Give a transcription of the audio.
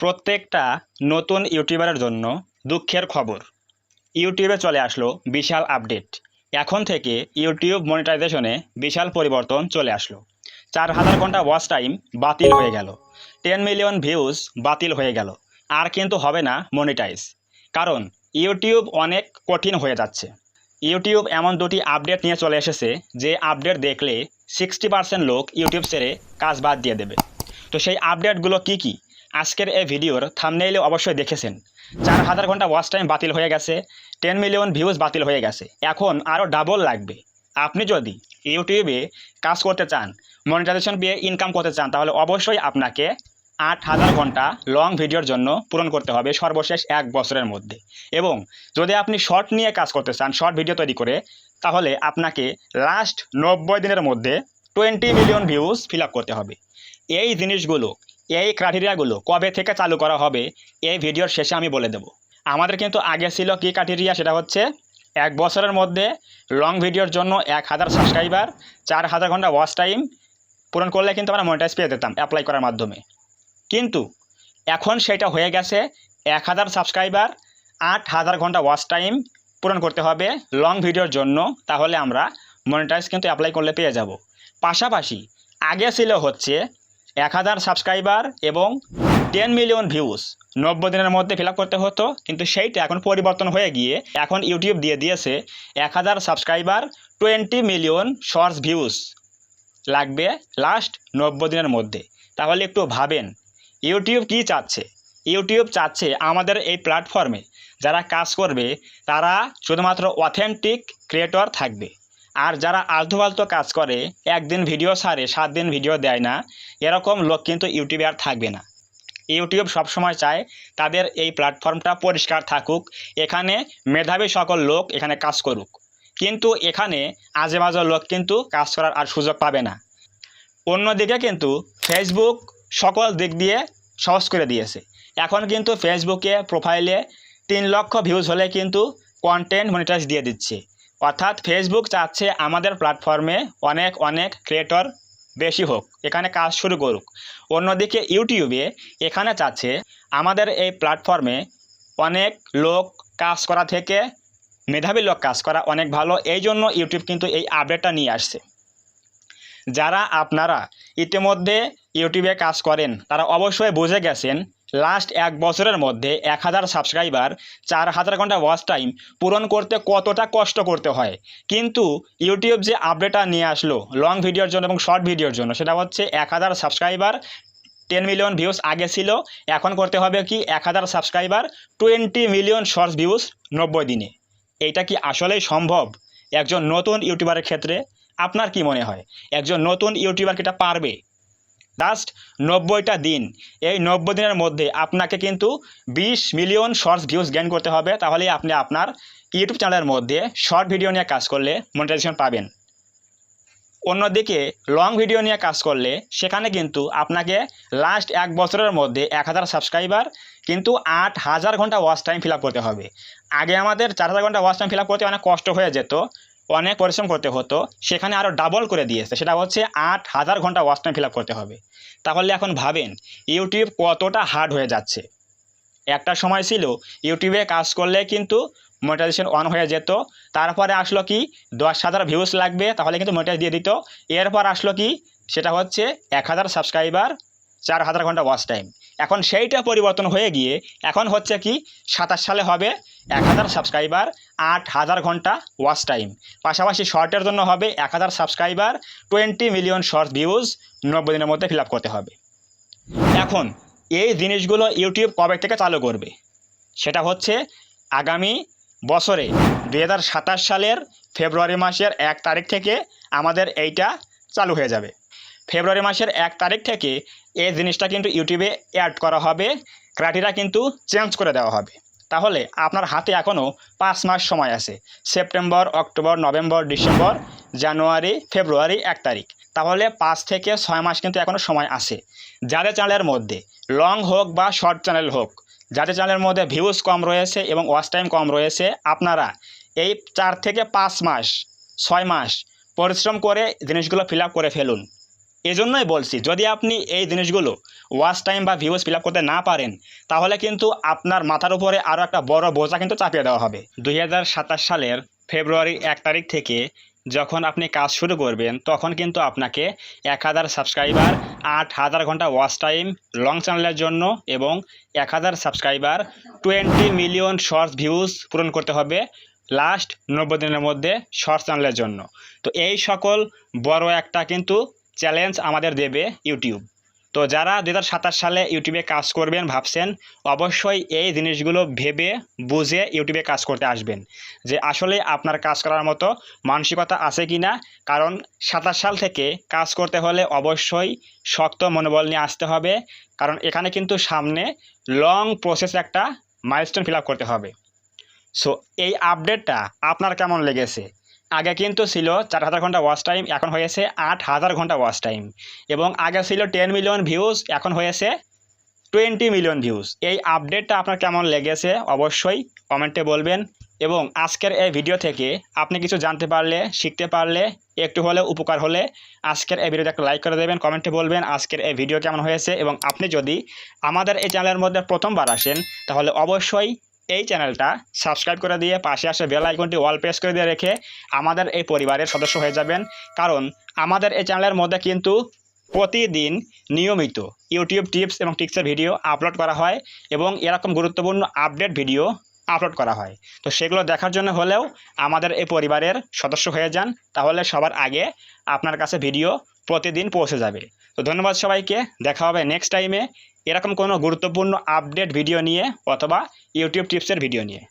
প্রত্যেকটা নতুন ইউটিউবারের জন্য দুঃখের খবর। ইউটিউবে চলে আসলো বিশাল আপডেট। এখন থেকে ইউটিউব মনিটাইজেশনে বিশাল পরিবর্তন চলে আসলো। 4000 ঘন্টা ওয়াচ টাইম বাতিল হয়ে গেল, 10 মিলিয়ন ভিউজ বাতিল হয়ে গেল। আর কিন্তু হবে না মনিটাইজ, কারণ ইউটিউব অনেক কঠিন হয়ে যাচ্ছে। ইউটিউব এমন দুটি আপডেট নিয়ে চলে এসেছে যে আপডেট দেখলে 60% লোক ইউটিউব ছেড়ে কাজ বাদ দিয়ে দেবে। তো সেই আপডেটগুলো কি কি আজকের এই ভিডিওর থাম্বনেইলে অবশ্যই দেখেছেন। 4000 ঘন্টা ওয়াচ টাইম বাতিল হয়ে গেছে, 10 মিলিয়ন ভিউজ বাতিল হয়ে গেছে, এখন আরও ডাবল লাগবে। আপনি যদি ইউটিউবে কাজ করতে চান, মনিটাইজেশন পেয়ে ইনকাম করতে চান, তাহলে অবশ্যই আপনাকে 8000 ঘন্টা লং ভিডিওর জন্য পূরণ করতে হবে সর্বশেষ 1 বছরের মধ্যে। এবং যদি আপনি শর্ট নিয়ে কাজ করতে চান, শর্ট ভিডিও তৈরি করে, তাহলে আপনাকে লাস্ট 90 দিনের মধ্যে 20 মিলিয়ন ভিউজ ফিল আপ করতে হবে। এই জিনিসগুলো, এই ক্রাইটেরিয়াগুলো কবে থেকে চালু করা হবে এই ভিডিওর শেষে আমি বলে দেব। আমাদের কিন্তু আগে ছিল কি ক্রাইটেরিয়া, সেটা হচ্ছে 1 বছরের মধ্যে লং ভিডিওর জন্য 1000 সাবস্ক্রাইবার, 4000 ঘন্টা ওয়াচ টাইম পূরণ করলে কিন্তু আমরা মনিটাইজ পেয়ে যেতাম অ্যাপ্লাই করার মাধ্যমে। কিন্তু এখন সেটা হয়ে গেছে 1000 সাবস্ক্রাইবার, 8000 ঘন্টা ওয়াচ টাইম পূরণ করতে হবে লং ভিডিওর জন্য, তাহলে আমরা মনিটাইজ কিন্তু অ্যাপ্লাই করলে পেয়ে যাব। পাশাপাশি আগে ছিল হচ্ছে 1000 সাবস্ক্রাইবার এবং 10 মিলিয়ন ভিউজ 90 দিনের মধ্যে ফিল আপ করতে হতো, কিন্তু সেইটা এখন পরিবর্তন হয়ে গিয়ে এখন ইউটিউব দিয়ে দিয়েছে 1000 সাবস্ক্রাইবার, 20 মিলিয়ন শর্টস ভিউজ লাগবে লাস্ট 90 দিনের মধ্যে। তাহলে একটু ভাবেন ইউটিউব কি চাচ্ছে। ইউটিউব চাচ্ছে আমাদের এই প্ল্যাটফর্মে যারা কাজ করবে তারা শুধুমাত্র অথেন্টিক ক্রিয়েটর থাকবে, আর যারা আলতু-ফালতু কাজ করে, একদিন ভিডিও ছাড়ে 7 দিন ভিডিও দেয় না, এরকম লোক কিন্তু ইউটিউবে আর থাকবে না। ইউটিউব সবসময় চায় তাদের এই প্ল্যাটফর্মটা পরিষ্কার থাকুক, এখানে মেধাবী সকল লোক এখানে কাজ করুক। কিন্তু এখানে আজেবাজে লোক কিন্তু কাজ করার আর সুযোগ পাবে না। অন্যদিকে কিন্তু ফেসবুক সকল দিক দিয়ে সহজ করে দিয়েছে। এখন কিন্তু ফেসবুকে প্রোফাইলে 3 লক্ষ ভিউজ হলে কিন্তু কন্টেন্ট মনিটাইজ দিয়ে দিচ্ছে। অর্থাৎ ফেসবুক চাচ্ছে আমাদের প্ল্যাটফর্মে অনেক অনেক ক্রিয়েটর বেশি হোক, এখানে কাজ শুরু করুক। অন্যদিকে ইউটিউবে এখানে চাচ্ছে আমাদের এই প্ল্যাটফর্মে অনেক লোক কাজ করা থেকে মেধাবী লোক কাজ করা অনেক ভালো, এই জন্য ইউটিউব কিন্তু এই আপডেটটা নিয়ে আসছে। যারা আপনারা ইতিমধ্যে ইউটিউবে কাজ করেন তারা অবশ্যই বুঝে গেছেন লাস্ট 1 বছরের মধ্যে 1000 সাবস্ক্রাইবার, 4000 ঘন্টা ওয়াচ টাইম পূরণ করতে কতটা কষ্ট করতে হয়। কিন্তু ইউটিউব যে আপডেটটা নিয়ে আসলো লং ভিডিওর জন্য এবং শর্ট ভিডিওর জন্য, সেটা হচ্ছে 1000 সাবস্ক্রাইবার, 10 মিলিয়ন ভিউজ আগে ছিল, এখন করতে হবে কি 1000 সাবস্ক্রাইবার, 20 মিলিয়ন শর্টস ভিউজ 90 দিনে। এইটা কি আসলেই সম্ভব একজন নতুন ইউটিউবারের ক্ষেত্রে? আপনার কি মনে হয় একজন নতুন ইউটিউবার কি এটা পারবে? লাস্ট 90টা দিন, এই 90 দিনের মধ্যে আপনাকে কিন্তু 20 মিলিয়ন শর্টস ভিউজ গেইন করতে হবে, তাহলেই আপনি আপনার ইউটিউব চ্যানেলের মধ্যে শর্ট ভিডিও নিয়ে কাজ করলে মনিটাইজেশন পাবেন। অন্যদিকে লং ভিডিও নিয়ে কাজ করলে সেখানে কিন্তু আপনাকে লাস্ট 1 বছরের মধ্যে 1000 সাবস্ক্রাইবার কিন্তু 8000 ঘন্টা ওয়াচ টাইম ফিল আপ করতে হবে। আগে আমাদের 4000 ঘন্টা ওয়াচ টাইম ফিল আপ করতে অনেক কষ্ট হয়ে যেত, অনেক পরিশ্রম করতে হতো, সেখানে আরও ডাবল করে দিয়েছে, সেটা হচ্ছে 8000 ঘন্টা ওয়াচ টাইম ফিল আপ করতে হবে। তাহলে এখন ভাবেন ইউটিউব কতটা হার্ড হয়ে যাচ্ছে। একটা সময় ছিল ইউটিউবে কাজ করলে কিন্তু মনিটাইজেশন অন হয়ে যেত, তারপরে আসলো কি 10,000 ভিউজ লাগবে তাহলে কিন্তু মনিটাইজ দিয়ে দিত। এরপর আসলো কি, সেটা হচ্ছে 1000 সাবস্ক্রাইবার, 4000 ঘন্টা ওয়াচ টাইম। এখন সেইটা পরিবর্তন হয়ে গিয়ে এখন হচ্ছে কি 27 সালে হবে 1000 সাবস্ক্রাইবার, 8000 ঘন্টা ওয়াচ টাইম, পাশাপাশি শর্টের জন্য হবে 1000 সাবস্ক্রাইবার, 20 মিলিয়ন শর্ট ভিউজ 90 দিনের মধ্যে ফিল আপ করতে হবে। এখন এই জিনিসগুলো ইউটিউব কবে থেকে চালু করবে? সেটা হচ্ছে আগামী বছরে 2027 সালের ফেব্রুয়ারি মাসের 1 তারিখ থেকে আমাদের এইটা চালু হয়ে যাবে। ফেব্রুয়ারি মাসের 1 তারিখ থেকে এই জিনিসটা কিন্তু ইউটিউবে অ্যাড করা হবে, ক্রাইটেরিয়া কিন্তু চেঞ্জ করে দেওয়া হবে। তাহলে আপনার হাতে এখনও 5 মাস সময় আছে, সেপ্টেম্বর, অক্টোবর, নভেম্বর, ডিসেম্বর, জানুয়ারি, ফেব্রুয়ারি 1 তারিখ, তাহলে 5 থেকে 6 মাস কিন্তু এখনও সময় আছে। যাদের চ্যানেলের মধ্যে লং হোক বা শর্ট চ্যানেল হোক, যাদের চ্যানেলের মধ্যে ভিউজ কম রয়েছে এবং ওয়াচ টাইম কম রয়েছে, আপনারা এই 4 থেকে 5 মাস, 6 মাস পরিশ্রম করে জিনিসগুলো ফিল আপ করে ফেলুন। এজন্যই বলছি, যদি আপনি এই জিনিসগুলো ওয়াচ টাইম বা ভিউজ ফিল আপ করতে না পারেন, তাহলে কিন্তু আপনার মাথার উপরে আরও একটা বড় বোঝা কিন্তু চাপিয়ে দেওয়া হবে। 2027 সালের ফেব্রুয়ারি 1 তারিখ থেকে যখন আপনি কাজ শুরু করবেন, তখন কিন্তু আপনাকে 1000 সাবস্ক্রাইবার, 8000 ঘন্টা ওয়াচ টাইম লং চ্যানেলের জন্য এবং 1000 সাবস্ক্রাইবার, 20 মিলিয়ন শর্টস ভিউজ পূরণ করতে হবে লাস্ট 90 দিনের মধ্যে শর্টস চ্যানেলের জন্য। তো এই সকল বড় একটা কিন্তু চ্যালেঞ্জ আমাদের দেবে ইউটিউব। তো যারা 2027 সালে ইউটিউবে কাজ করবেন ভাবছেন, অবশ্যই এই জিনিসগুলো ভেবে বুঝে ইউটিউবে কাজ করতে আসবেন, যে আসলে আপনার কাজ করার মতো মানসিকতা আছে কি না। কারণ 27 সাল থেকে কাজ করতে হলে অবশ্যই শক্ত মনোবল নিয়ে আসতে হবে, কারণ এখানে কিন্তু সামনে লং প্রসেস একটা মাইলস্টোন ফিল আপ করতে হবে। সো এই আপডেটটা আপনার কেমন লেগেছে? আগে কিন্তু ছিল 4000 ঘন্টা ওয়াচ টাইম, এখন হয়েছে 8000 ঘন্টা ওয়াচ টাইম, এবং আগে ছিল 10 মিলিয়ন ভিউজ, এখন হয়েছে 20 মিলিয়ন ভিউজ। এই আপডেটটা আপনার কেমন লেগেছে অবশ্যই কমেন্টে বলবেন। এবং আজকের এই ভিডিও থেকে আপনি কিছু জানতে পারলে, শিখতে পারলে, একটু হলেও উপকার হলে আজকের এই ভিডিওতে একটা লাইক করে দেবেন, কমেন্টে বলবেন আজকের এই ভিডিও কেমন হয়েছে। এবং আপনি যদি আমাদের এই চ্যানেলের মধ্যে প্রথমবার আসেন, তাহলে অবশ্যই এই চ্যানেলটা সাবস্ক্রাইব করে দিয়ে পাশে আসে বেল আইকনটি অল প্রেস করে দিয়ে রেখে আমাদের এই পরিবারের সদস্য হয়ে যাবেন। কারণ আমাদের এই চ্যানেলের মধ্যে কিন্তু প্রতিদিন নিয়মিত ইউটিউব টিপস এবং ট্রিক্সের ভিডিও আপলোড করা হয় এবং এরকম গুরুত্বপূর্ণ আপডেট ভিডিও আপলোড করা হয়। তো সেগুলো দেখার জন্য হলেও আমাদের এই পরিবারের সদস্য হয়ে যান, তাহলে সবার আগে আপনার কাছে ভিডিও প্রতিদিন পৌঁছে যাবে। তো ধন্যবাদ সবাইকে, দেখা হবে নেক্সট টাইমে এরকম কোনো গুরুত্বপূর্ণ আপডেট ভিডিও নিয়ে অথবা ইউটিউব টিপসের ভিডিও নিয়ে।